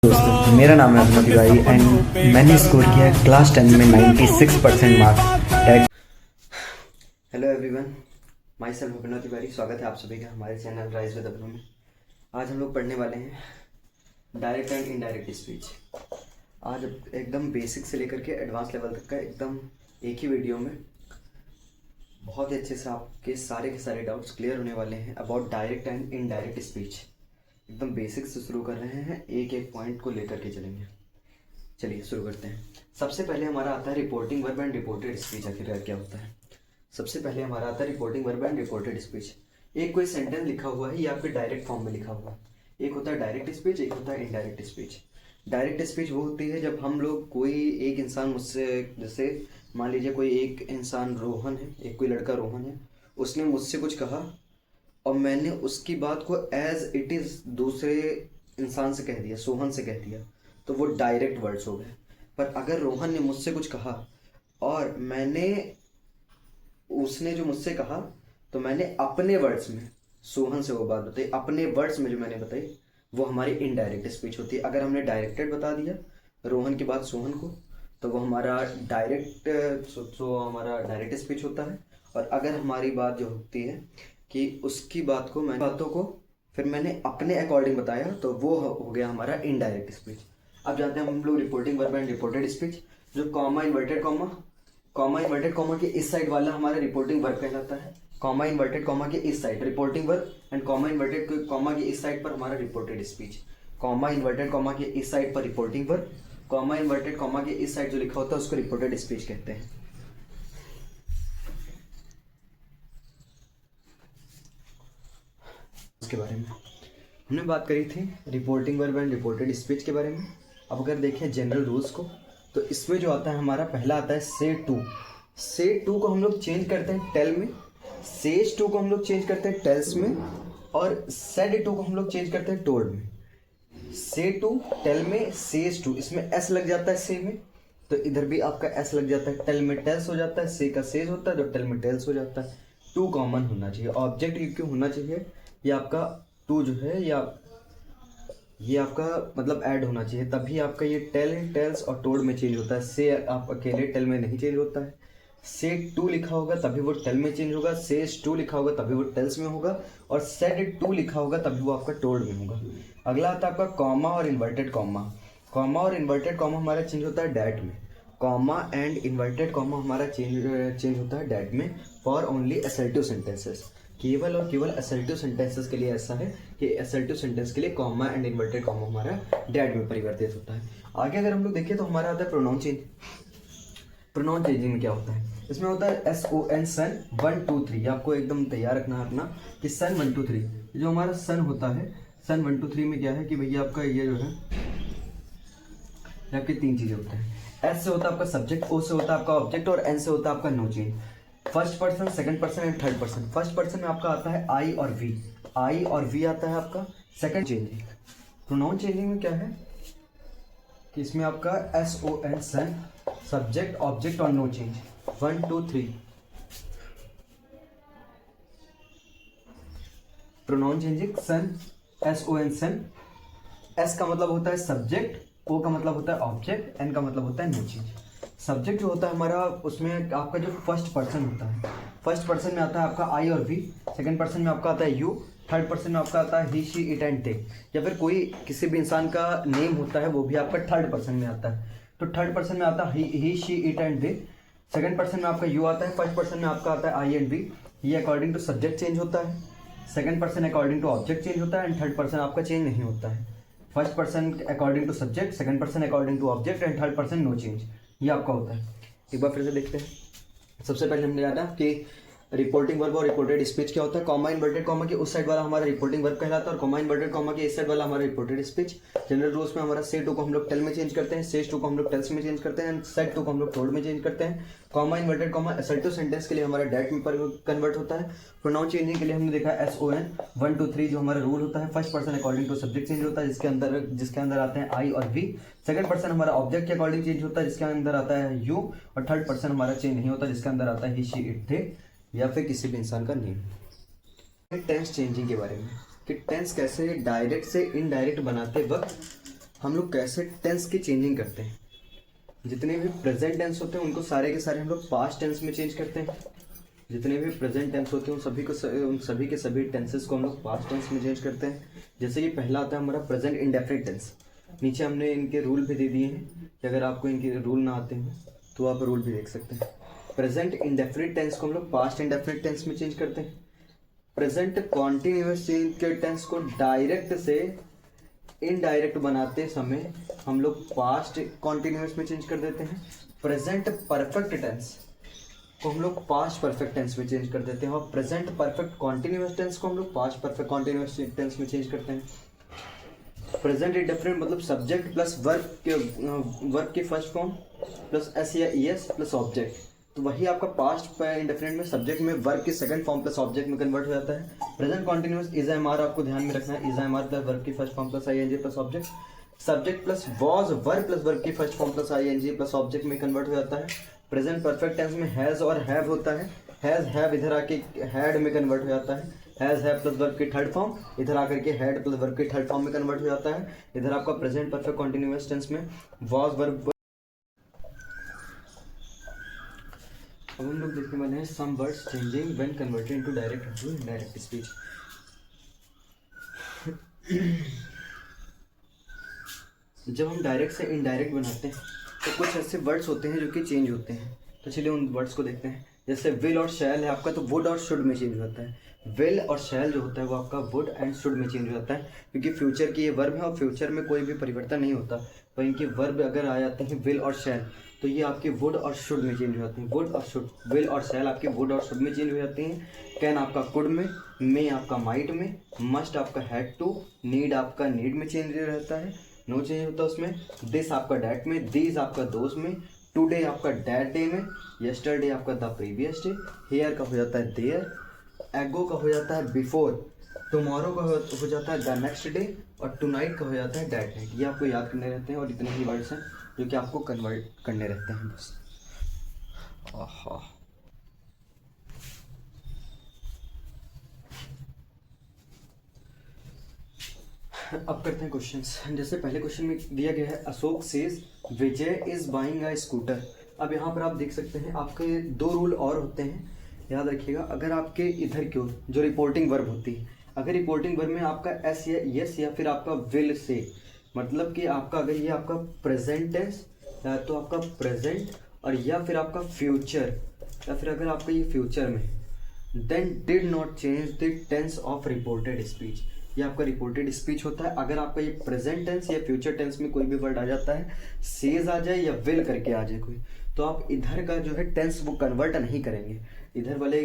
दोस्तों, मेरा नाम है अभिनव तिवारी एंड मैंने स्कोर किया है क्लास 10 में 96% marks. Hello everyone, myself Abhinav Tiwari. स्वागत है आप सभी का हमारे चैनल राइज विद अभिनव में। आज हम लोग पढ़ने वाले हैं डायरेक्ट एंड इनडायरेक्ट स्पीच। आज एकदम बेसिक से लेकर के एडवांस लेवल तक का एकदम एक ही वीडियो में बहुत ही अच्छे से आपके सारे के सारे डाउट्स क्लियर होने वाले हैं about direct and indirect speech. एकदम बेसिक से शुरू कर रहे हैं, एक एक पॉइंट को लेकर के चलेंगे। चलिए शुरू करते हैं। सबसे पहले हमारा आता है reporting verb and reported speech. आखिरकार क्या होता है? सबसे पहले हमारा आता है reporting verb and reported speech. एक कोई सेंटेंस लिखा हुआ है या आपके डायरेक्ट फॉर्म में लिखा हुआ है। एक होता है डायरेक्ट स्पीच, एक होता है इनडायरेक्ट स्पीच। डायरेक्ट स्पीच वो होती है जब हम लोग कोई एक इंसान मुझसे, जैसे मान लीजिए कोई एक इंसान रोहन है, एक कोई लड़का रोहन है, उसने मुझसे कुछ कहा और मैंने उसकी बात को एज इट इज़ दूसरे इंसान से कह दिया, सोहन से कह दिया, तो वो डायरेक्ट वर्ड्स हो गए। पर अगर रोहन ने मुझसे कुछ कहा और मैंने उसने जो मुझसे कहा तो मैंने अपने वर्ड्स में सोहन से वो बात बताई, अपने वर्ड्स में जो मैंने बताई, वो हमारी इनडायरेक्ट स्पीच होती है। अगर हमने डायरेक्टेड बता दिया रोहन की बात सोहन को तो वो हमारा डायरेक्ट स्पीच होता है। और अगर हमारी बात जो होती है कि उसकी बातों को फिर मैंने अपने अकॉर्डिंग बताया तो वो हो गया हमारा इनडायरेक्ट स्पीच। अब जानते हैं हम लोग reporting verb and reported speech. जो कॉमा इन्वर्टेड कॉमा के इस साइड वाला हमारा रिपोर्टिंग वर्ब कहलाता है। कॉमा इन्वर्टेड कॉमा के इस side reporting verb and comma inverted comma के इस साइड पर हमारा reported speech. Comma inverted comma के इस साइड पर reporting verb, comma inverted comma के इस साइड जो लिखा होता है उसको रिपोर्टेड स्पीच कहते हैं। के बारे में हमने बात करी थी reporting verb and reported speech के बारे में। अब अगर देखें जनरल रूल्स को तो इसमें जो आता है हमारा पहला आता है से टू को हम लोग चेंज करते हैं टेल में, सेज टू को हम लोग चेंज करते हैं टेल्स में, और सेड टू को हम लोग चेंज करते हैं टोल्ड में। से टू टेल में, सेज टू इसमें एस लग जाता है से में, तो इधर भी आपका एस लग जाता है। टेल में टेल्स हो जाता है, से का सेज होता है, जो टेल में टेल्स हो जाता है। टू कॉमन होना चाहिए, ऑब्जेक्ट क्यों होना चाहिए, ये आपका टू जो है या ये आपका मतलब ऐड होना चाहिए, तभी आपका ये टेल टेल्स और टोल्ड में चेंज होता है। से आप अकेले टेल में नहीं चेंज होता है। से टू लिखा होगा तभी वो टेल में चेंज होगा, सेज टू लिखा होगा तभी वो टेल्स में होगा, और सेड टू लिखा होगा तभी वो आपका टोल्ड में होगा। अगला आता है आपका कॉमा और इन्वर्टेड कॉमा। कॉमा और इन्वर्टेड कॉमा हमारा चेंज होता है डैट में। कॉमा एंड इन्वर्टेड कॉमा हमारा चेंज होता है डैट में फॉर ओनली असर्टिव सेंटेंसेस। केवल और केवल असर्टिव सेंटेंसेस के लिए ऐसा है कि असर्टिव सेंटेंस के लिए कॉमा एंड इन्वर्टेड कॉमा हमारा डैट में परिवर्तित होता है। आगे अगर हम लोग देखें तो हमारा आता है प्रोनाउन चेंज। प्रोनाउन चेंजिंग में क्या होता है? इसमें होता है SON सन 1 2 3। आपको एकदम तैयार रखना है अपना कि सन 1 2 3। जो हमारा सन होता है, सन 1 2 3 में क्या है कि भैया आपका ये जो है आपकी तीन चीज़ें होते हैं। S से होता है आपका सब्जेक्ट, O से होता है आपका ऑब्जेक्ट, और N से होता है आपका no change. First person, second person and third person. First person में आपका आता है आई और वी आता है आपका। सेकंड चेंजिंग, प्रोनाउन चेंजिंग में क्या है कि इसमें आपका SON सन, सब्जेक्ट, ऑब्जेक्ट और नो चेंज। 1 2 3 प्रोनाउन चेंजिंग सन, SON सन। S का मतलब होता है सब्जेक्ट, O का मतलब होता है ऑब्जेक्ट, N का मतलब होता है नो चेंज। सब्जेक्ट जो होता है हमारा, उसमें आपका जो फर्स्ट पर्सन होता है, फर्स्ट पर्सन में आता है आपका आई और वी, सेकंड पर्सन में आपका आता है यू, थर्ड पर्सन में आपका आता है ही शी इट एंड दे। या फिर कोई किसी भी इंसान का नेम होता है वो भी आपका थर्ड पर्सन में आता है, तो थर्ड पर्सन में आता है he she it and they. Second person में आपका यू आता है, फर्स्ट पर्सन में आपका आता है आई एंड वी। ये अकॉर्डिंग टू सब्जेक्ट चेंज होता है, second person according to object change होता है, एंड थर्ड पर्सन आपका चेंज नहीं होता है। First person according to subject, second person according to object, and third person no change. ये आपका होता है। एक बार फिर से देखते हैं। सबसे पहले हमने जाना कि रिपोर्टिंग वर्ब और रिपोर्टेड स्पीच क्या होता है। कॉमा इन्वर्टेड कॉमा के उस साइड वाला हमारा रिपोर्टिंग वर्ब कहलाता है, और कॉमा इन्वर्टेड कॉमा के इस साइड वाला हमारा रिपोर्टेड स्पीच। जनरल रूल्स में हमारा से टू को हम लोग टेल में चेंज करते हैं, सेज टू को हम लोग टेल्स में चेंज करते हैं, एंड सेड टू को हम लोग टोल्ड में चेंज करते हैं। Comma inverted comma assertive sentence के लिए हमारा डैट में कन्वर्ट होता है। प्रोनाउन चेंजिंग के लिए हमने देखा SON 1 2 3 जो हमारा रूल होता है। First person according to subject change होता है, जिसके अंदर आते हैं आई और वी। सेकंड पर्सन हमारा ऑब्जेक्ट के अकॉर्डिंग चेंज होता है, जिसके अंदर आता है यू, और थर्ड पर्सन हमारा चेंज नहीं होता, जिसके अंदर आता है ही शी इट दे, या फिर किसी भी इंसान का नेम। टेंस चेंजिंग के बारे में कि टेंस कैसे डायरेक्ट से इनडायरेक्ट बनाते वक्त हम लोग कैसे टेंस की चेंजिंग करते हैं। जितने भी प्रेजेंट टेंस होते हैं उनको सारे के सारे हम लोग पास्ट टेंस में चेंज करते हैं। जितने भी प्रेजेंट टेंस होते हैं उन सभी के सभी टेंसेस को हम लोग पास्ट टेंस में चेंज करते हैं। जैसे कि पहला आता है हमारा प्रेजेंट इंडेफिनिट टेंस। नीचे हमने इनके रूल भी दे दिए हैं कि अगर आपको इनके रूल ना आते हैं तो आप रूल भी देख सकते हैं। प्रेजेंट इंडेफिनिट टेंस को हम लोग पास्ट इंडेफिनिट टेंस में चेंज करते हैं। प्रेजेंट कॉन्टिन्यूअस के टेंस को डायरेक्ट से इनडायरेक्ट बनाते समय हम लोग पास्ट कॉन्टिन्यूअस में चेंज कर देते हैं। प्रेजेंट परफेक्ट टेंस को हम लोग पास्ट परफेक्ट टेंस में चेंज कर देते हैं और प्रेजेंट परफेक्ट कॉन्टिन्यूअस टेंस को हम लोग पास्ट परफेक्ट कॉन्टिन्यूअस टेंस में चेंज करते हैं। प्रेजेंट इंडेफिनिट मतलब सब्जेक्ट प्लस वर्ब की फर्स्ट फॉर्म प्लस एस या ईएस प्लस ऑब्जेक्ट, तो वही आपका पास्ट इंडेफिनिट में सब्जेक्ट में वर्ब की सेकंड फॉर्म प्लस ऑब्जेक्ट में कन्वर्ट हो जाता है। Present continuous is am are आपको ध्यान में रखना है, is am are plus verb की first form plus ING plus object. Subject plus was verb plus verb की first form plus ING plus object में कन्वर्ट हो जाता है। प्रेजेंट परफेक्ट टेंस में हैज और हैव होता है, हैज हैव इधर आके हैड में कन्वर्ट हो जाता है। हैज हैव प्लस वर्ब की थर्ड फॉर्म इधर आकर के हैड प्लस वर्ब की थर्ड फॉर्म में कन्वर्ट हो जाता है। इधर आपका प्रेजेंट परफेक्ट कॉन्टिन्यूअस टेंस में वॉज वर्ब। अब हम लोग देखने वाले हैं some words changing when converted into direct to indirect speech. जब हम डायरेक्ट से इनडायरेक्ट बनाते हैं तो कुछ ऐसे वर्ड्स होते हैं जो कि चेंज होते हैं, तो चलिए उन वर्ड्स को देखते हैं। जैसे विल और शैल है आपका, तो वुड और शुड में चेंज हो जाता है। विल और शैल जो होता है वो आपका वुड एंड शुड में चेंज हो जाता है, क्योंकि फ्यूचर की ये वर्ब है और फ्यूचर में कोई भी परिवर्तन नहीं होता। तो इनके वर्ब अगर आ जाते हैं विल और शैल तो ये आपके वुड और शुड में चेंज हो जाते हैं। वुड और शुड, विल और शैल आपके वुड और शुड में चेंज हो जाते हैं। कैन आपका कुड में, मे आपका माइट में, मस्ट आपका हैड टू, नीड आपका नीड में चेंज रहता है, नो चेंज होता है उसमें। दिस आपका डैट में, दीज आपका दोज में, टुडे आपका डैट डे में, यस्टरडे आपका द प्रीवियस डे, हेयर का हो जाता है देयर, एगो का हो जाता है बिफोर, टुमारो का हो जाता है द नेक्स्ट डे और टुनाइट का हो जाता है दैट नाइट। ये आपको याद करने रहते हैं और इतने ही वर्ड्स हैं जो कि आपको कन्वर्ट करने रहते हैं बस। अब करते हैं क्वेश्चंस। जैसे पहले क्वेश्चन में दिया गया है Ashok says Vijay is buying a scooter. अब यहाँ पर आप देख सकते हैं आपके दो रूल और होते हैं, याद रखिएगा। अगर आपके इधर की ओर जो रिपोर्टिंग वर्ब होती है, अगर रिपोर्टिंग वर्ब में आपका एस या यस या फिर आपका विल से, मतलब कि आपका अगर ये आपका प्रेजेंट टेंस या तो आपका प्रेजेंट और या फिर आपका फ्यूचर, या फिर अगर आपका ये फ्यूचर में, then did not change the tense of reported speech. ये आपका रिपोर्टेड स्पीच होता है। अगर आपका ये प्रेजेंट टेंस या फ्यूचर टेंस में कोई भी वर्ड आ जाता है, सेज आ जाए या विल करके आ जाए कोई, तो आप इधर का जो है टेंस वो कन्वर्ट नहीं करेंगे। इधर वाले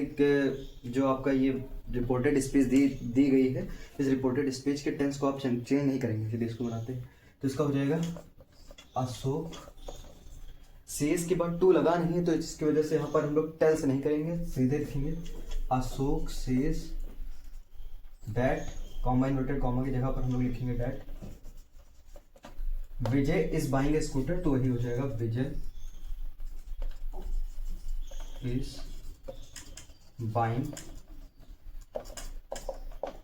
जो आपका ये रिपोर्टेड स्पीच दी गई है, इस रिपोर्टेड स्पीच के टेंस को आप चेंज नहीं करेंगे। फिर इसको बनाते हैं तो इसका हो जाएगा अशोक सेज के बाद टू लगा नहीं है, तो इसकी वजह से यहाँ पर हम लोग टेंस नहीं करेंगे, सीधे लिखेंगे Ashok says that, comma inverted comma की जगह पर हम लोग लिखेंगे that Vijay is buying A scooter, तो वही हो जाएगा विजय इज बाइंग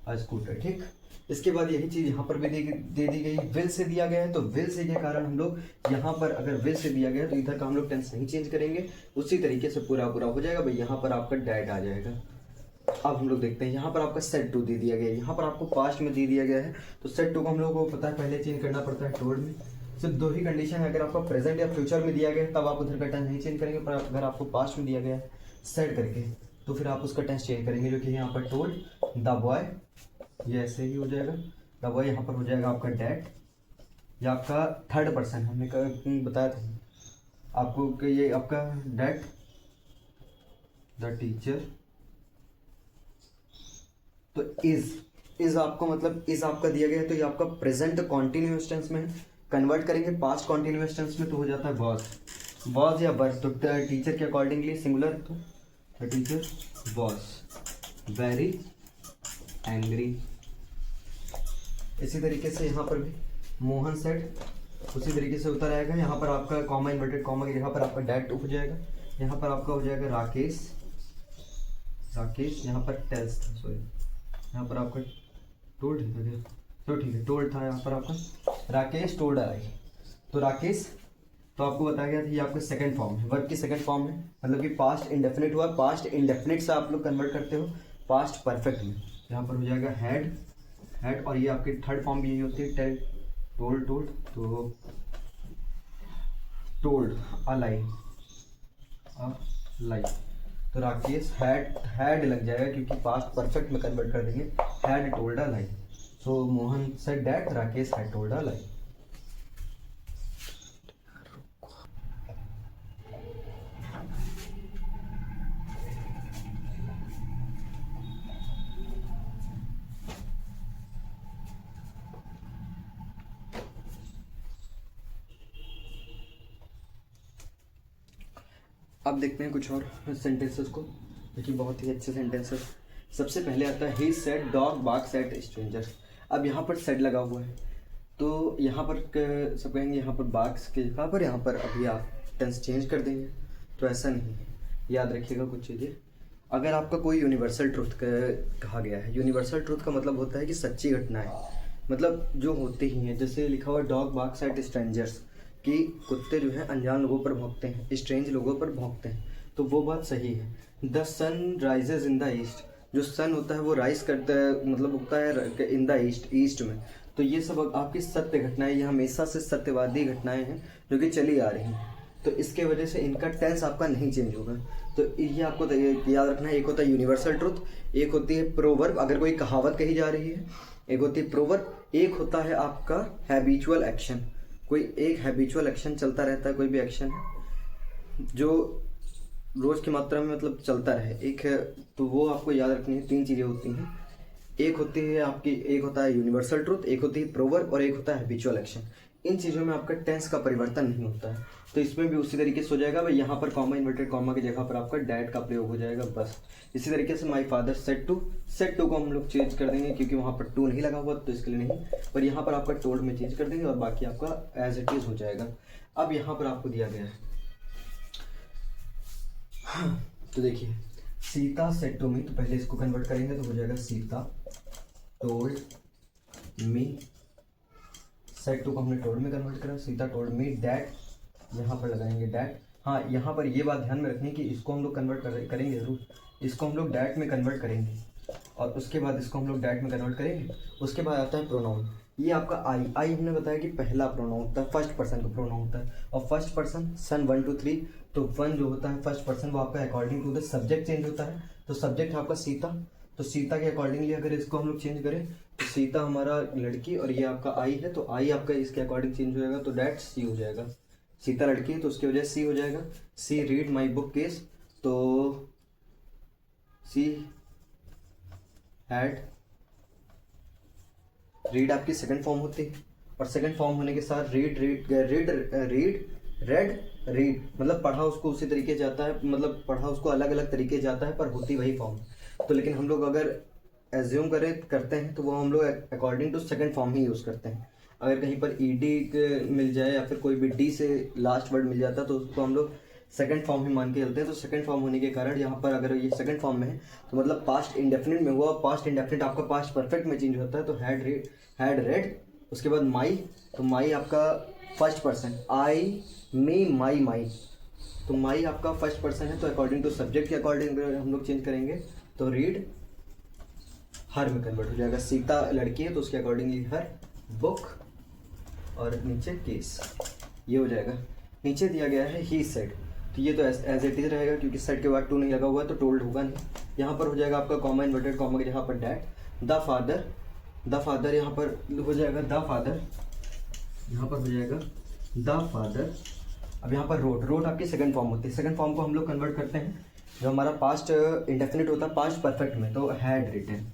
अ स्कूटर। ठीक, इसके बाद यही चीज यहाँ पर भी दे दी गई, विल से दिया गया है, तो विल से के कारण हम लोग यहाँ पर अगर विल से दिया गया है तो इधर का हम लोग टेंस नहीं चेंज करेंगे, उसी तरीके से पूरा हो जाएगा भाई। यहाँ पर आपका डैट आ जाएगा। अब हम लोग देखते हैं, यहाँ पर आपका सेट टू दे दिया गया है, यहाँ पर आपको पास्ट में दे दिया गया है, तो सेट टू को हम लोग को पता है पहले चेंज करना पड़ता है टोल्ड में। सिर्फ दो ही कंडीशन है, अगर आपका प्रेजेंट या फ्यूचर में दिया गया है तब आप उधर का टेंस नहीं चेंज करेंगे, पर अगर आपको पास्ट में दिया गया है सेट करके तो फिर आप उसका टेंस चेंज करेंगे, जो कि यहाँ पर टोल्ड द बॉय, ये ऐसे ही हो जाएगा द बॉय, यहाँ पर हो जाएगा आपका डैट, ये आपका थर्ड पर्सन हमने बताया था आपको कि ये आपका डैट द टीचर, तो इज आपको मतलब इज आपका दिया गया है तो ये आपका प्रेजेंट कॉन्टिन्यूअस टेंस में कन्वर्ट करेंगे पास्ट कॉन्टिन्यूअस टेंस में, तो हो जाता है वॉज या वर, तो टीचर के अकॉर्डिंगली सिंगुलर, तो the teacher was very angry. इसी तरीके से यहाँ पर भी मोहन सेड, उसी तरीके से उतर आएगा। यहाँ पर आपका कॉमा इन्वर्टेड कॉमा की जगह पर आपका डैट हो जाएगा, यहाँ पर आपका हो जाएगा राकेश, यहाँ पर टेल्स, सॉरी यहाँ पर आपका टोल्ड है, तो ठीक है, टोल्ड था यहाँ पर आपका, राकेश टोल्ड आई। तो राकेश, तो आपको बताया गया था ये आपका सेकंड फॉर्म है, वर्ब की सेकंड फॉर्म है, मतलब कि पास्ट इंडेफिनिट हुआ, पास्ट इंडेफिनिट से आप लोग कन्वर्ट करते हो पास्ट परफेक्ट में। यहाँ पर हो जाएगा हैड, हैड, और ये आपकी थर्ड फॉर्म भी यही होती है, टेल, टोल्ड, टोल्ड, तो टोल्ड अ लाई, अ लाई। तो राकेश हैड लग जाएगा क्योंकि पास्ट परफेक्ट में कन्वर्ट कर देंगे, had told a lie. So Mohan said that Rakesh had told a lie. अब देखते हैं कुछ और सेंटेंसेस को, देखिए बहुत ही अच्छे सेंटेंसेस। सबसे पहले आता है he said dog barks at strangers. अब यहाँ पर सेड लगा हुआ है, तो यहाँ पर सब कहेंगे यहाँ पर बार्क्स के जगह पर यहाँ पर अभी आप टेंस चेंज कर देंगे, तो ऐसा नहीं है, याद रखिएगा कुछ चीज़ें। अगर आपका कोई यूनिवर्सल ट्रुथ कहा गया है, यूनिवर्सल ट्रुथ का मतलब होता है कि सच्ची घटनाएं, मतलब जो होते ही हैं, जैसे लिखा हुआ डॉग बार्क्स एट स्ट्रेंजर्स, कि कुत्ते जो हैं अनजान लोगों पर भौंकते हैं, स्ट्रेंज लोगों पर भौंकते हैं, तो वो बात सही है। The sun rises in the east, जो सन होता है वो राइज करता है, मतलब उगता है इन द ईस्ट, ईस्ट में। तो ये सब आपकी सत्य घटनाएं, ये हमेशा से सत्यवादी घटनाएं हैं जो कि चली आ रही हैं, तो इसके वजह से इनका टेंस आपका नहीं चेंज होगा। तो ये आपको याद रखना है, एक होता है यूनिवर्सल ट्रुथ, एक होती है प्रोवर्ब, अगर कोई कहावत कही जा रही है, एक होती है प्रोवर्ब, एक होता है आपका हैबिचुअल एक्शन, कोई एक हैबिचुअल एक्शन चलता रहता है, कोई भी एक्शन है जो रोज की मात्रा में मतलब चलता रहे, एक है, तो वो आपको याद रखनी है। तीन चीज़ें होती हैं, एक होती है आपकी, एक होता है यूनिवर्सल ट्रुथ, एक होती है प्रोवर्ब, और एक होता है हैबिचुअल एक्शन। इन चीज़ों में आपका टेंस का परिवर्तन नहीं होता है, तो इसमें भी उसी तरीके से हो जाएगा भाई, यहाँ पर कॉमा, इन्वर्टेड कॉमा की जगह पर आपका डैड का प्रयोग हो जाएगा बस। इसी तरीके से my father said to, said to को हम लोग चेंज कर देंगे क्योंकि वहाँ पर टू नहीं लगा हुआ, तो इसके लिए नहीं, पर यहाँ पर आपका टोल्ड में चेंज कर देंगे और बाकी आपका एज इट इज हो जाएगा। अब यहाँ पर आपको दिया गया है, तो देखिए सीता सेड टू मी, तो पहले इसको कन्वर्ट करेंगे तो हो जाएगा Sita told me, said to को हमने टोल्ड में कन्वर्ट करा, सीता टोल्ड मी डैट, यहाँ पर लगाएंगे डैट। हाँ, यहाँ पर ये बात ध्यान में रखनी कि इसको हम लोग कन्वर्ट करेंगे जरूर, इसको हम लोग डैट में कन्वर्ट करेंगे और उसके बाद इसको हम लोग डैट में कन्वर्ट करेंगे। उसके बाद आता है प्रोनाउन, ये आपका आई हमने बताया कि पहला प्रोनाउन होता है, फर्स्ट पर्सन का प्रोनाउन होता है, और फर्स्ट पर्सन सन 1 2 3, तो 1 जो होता है फर्स्ट पर्सन वो आपका according to the subject change होता है, तो सब्जेक्ट है आपका सीता, तो सीता के अकॉर्डिंगली अगर इसको हम लोग चेंज करें तो सीता हमारा लड़की और ये आपका आई है, तो आई आपका इसके अकॉर्डिंग चेंज हो जाएगा, तो डैट सी हो जाएगा, सीता लड़की है तो उसकी वजह सी हो जाएगा। सी रीड माई बुक केस, तो सी हैड, रीड आपकी सेकंड फॉर्म होती है, और सेकंड फॉर्म होने के साथ रीड रेड रीड, मतलब पढ़ा उसको उसी तरीके जाता है, मतलब पढ़ा उसको अलग अलग तरीके जाता है पर होती वही फॉर्म। तो लेकिन हम लोग अगर एज्यूम करते हैं तो वो हम लोग अकॉर्डिंग टू सेकंड फॉर्म ही यूज़ करते हैं। अगर कहीं पर ईडी मिल जाए या फिर कोई भी डी से लास्ट वर्ड मिल जाता है तो उसको हम लोग सेकंड फॉर्म ही मान के चलते हैं। तो सेकंड फॉर्म होने के कारण यहाँ पर अगर ये सेकंड फॉर्म में है तो मतलब पास्ट इंडेफिनिट में हुआ, पास्ट इंडेफिनिट आपका पास्ट परफेक्ट में चेंज होता है, तो हैड रेड, उसके बाद माई, तो माई आपका फर्स्ट पर्सन, आई मी माई, तो माई आपका फर्स्ट पर्सन है, तो अकॉर्डिंग टू सब्जेक्ट के अकॉर्डिंग हम लोग चेंज करेंगे, तो रीड हर में कन्वर्ट हो जाएगा, सीता लड़की है तो उसके अकॉर्डिंगली हर, बुक, और नीचे केस, ये हो जाएगा। नीचे दिया गया है ही सेड, तो ये तो एज इट इज रहेगा क्योंकि सेड के बाद टू नहीं लगा हुआ है तो टोल्ड होगा नहीं। यहाँ पर हो जाएगा आपका कॉमा, इन्वर्टेड कॉमा के जहाँ पर डैट, द फादर यहाँ पर हो जाएगा द फादर, यहाँ पर हो जाएगा द फादर। अब यहाँ पर रोड आपकी सेकंड फॉर्म होती है, सेकंड फॉर्म को हम लोग कन्वर्ट करते हैं जो हमारा पास्ट इंडेफिनिट होता है पास्ट परफेक्ट में, तो हैड रिटन,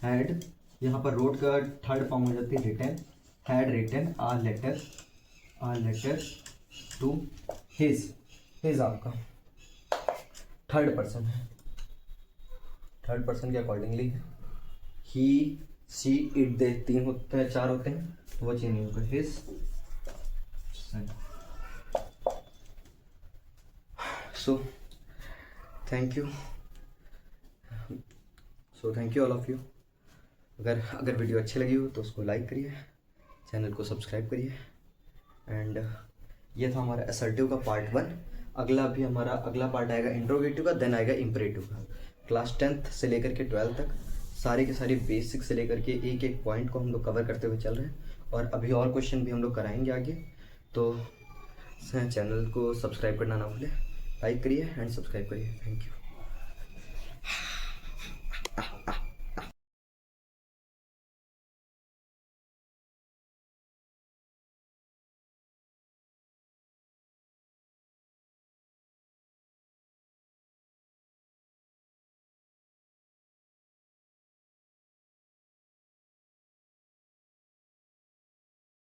हैड, यहाँ पर रोड का थर्ड फॉर्म हो जाती है written, had written a letter to his आपका थर्ड पर्सन है, थर्ड पर्सन के अकॉर्डिंगली ही सी इट दे, तीन होते हैं चार होते हैं तो वो चेंज नहीं होगा, his son. So thank you all of you. अगर वीडियो अच्छी लगी हो तो उसको लाइक करिए, चैनल को सब्सक्राइब करिए। एंड ये था हमारा असर्टिव का पार्ट 1। अगला पार्ट आएगा इंट्रोगेटिव का, देन आएगा इम्परेटिव का। क्लास 10th से लेकर के 12th तक सारे के सारे बेसिक से लेकर के एक एक पॉइंट को हम लोग कवर करते हुए चल रहे हैं, और अभी और क्वेश्चन भी हम लोग कराएंगे आगे। तो चैनल को सब्सक्राइब करना ना भूलें, लाइक करिए एंड सब्सक्राइब करिए। Thank you.